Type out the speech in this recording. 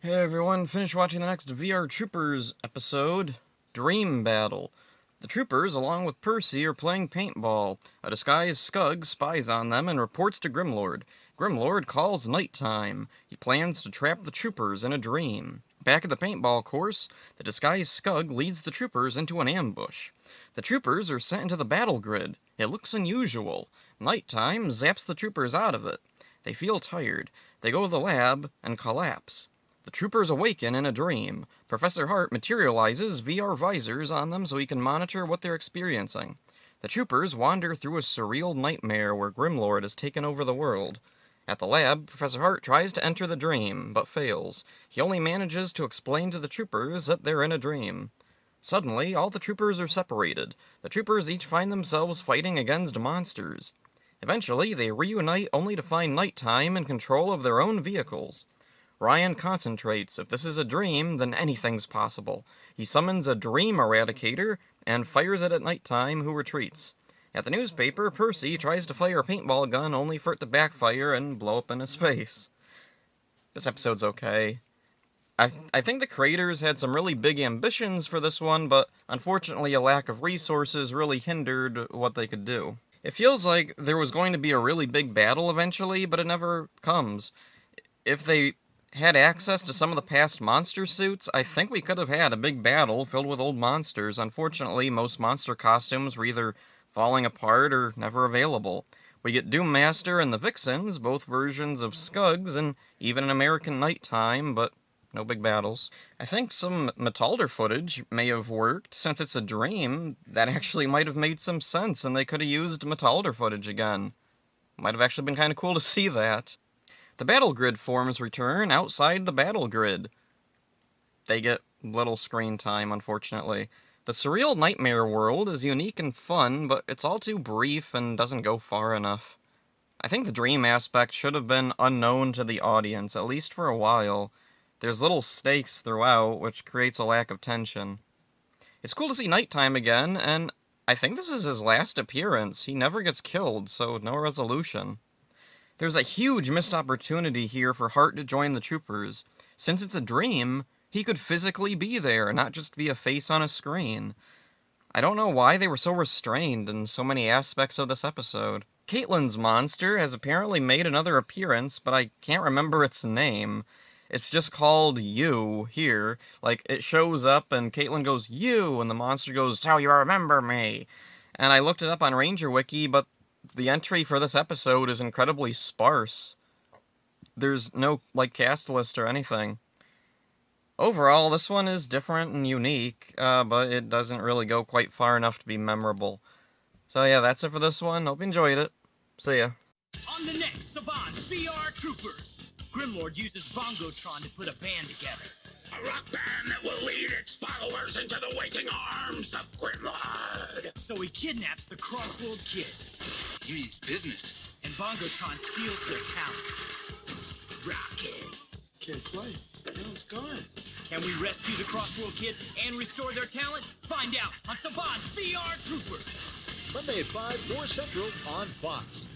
Hey everyone, finished watching the next VR Troopers episode, Dream Battle. The troopers, along with Percy, are playing paintball. A disguised Skug spies on them and reports to Grimlord. Grimlord calls nighttime. He plans to trap the troopers in a dream. Back at the paintball course, the disguised Skug leads the troopers into an ambush. The troopers are sent into the battle grid. It looks unusual. Nighttime zaps the troopers out of it. They feel tired. They go to the lab and collapse. The troopers awaken in a dream. Professor Hart materializes VR visors on them so he can monitor what they're experiencing. The troopers wander through a surreal nightmare where Grimlord has taken over the world. At the lab, Professor Hart tries to enter the dream, but fails. He only manages to explain to the troopers that they're in a dream. Suddenly, all the troopers are separated. The troopers each find themselves fighting against monsters. Eventually, they reunite only to find nighttime in control of their own vehicles. Ryan concentrates. If this is a dream, then anything's possible. He summons a dream eradicator and fires it at nighttime, who retreats. At the newspaper, Percy tries to fire a paintball gun only for it to backfire and blow up in his face. This episode's okay. I think the creators had some really big ambitions for this one, but unfortunately a lack of resources really hindered what they could do. It feels like there was going to be a really big battle eventually, but it never comes. If they had access to some of the past monster suits, I think we could have had a big battle filled with old monsters. Unfortunately, most monster costumes were either falling apart or never available. We get Doom Master and the Vixens, both versions of Skugs, and even an American Nighttime, but no big battles. I think some Metalder footage may have worked. Since it's a dream, that actually might have made some sense, and they could have used Metalder footage again. Might have actually been kind of cool to see that. The battle grid forms return outside the battle grid. They get little screen time, unfortunately. The surreal nightmare world is unique and fun, but it's all too brief and doesn't go far enough. I think the dream aspect should have been unknown to the audience, at least for a while. There's little stakes throughout, which creates a lack of tension. It's cool to see Nighttime again, and I think this is his last appearance. He never gets killed, so no resolution. There's a huge missed opportunity here for Hart to join the troopers. Since it's a dream, he could physically be there, not just be a face on a screen. I don't know why they were so restrained in so many aspects of this episode. Caitlin's monster has apparently made another appearance, but I can't remember its name. It's just called You here. Like, it shows up and Caitlin goes, You, and the monster goes, So you remember me. And I looked it up on Ranger Wiki, but the entry for this episode is incredibly sparse. There's no, cast list or anything. Overall, this one is different and unique, but it doesn't really go quite far enough to be memorable. So yeah, that's it for this one. Hope you enjoyed it. See ya. On the next Saban VR Troopers, Grimlord uses Bongotron to put a band together. A rock band that will lead its followers into the waiting arms of Grimlord. So he kidnaps the Crossworld kids. He means business. And Bongotron steals their talent. Rocket. Can't play. It's gone. Can we rescue the Crossworld kids and restore their talent? Find out on Saban VR Troopers. Monday at 5, 4 Central on Fox.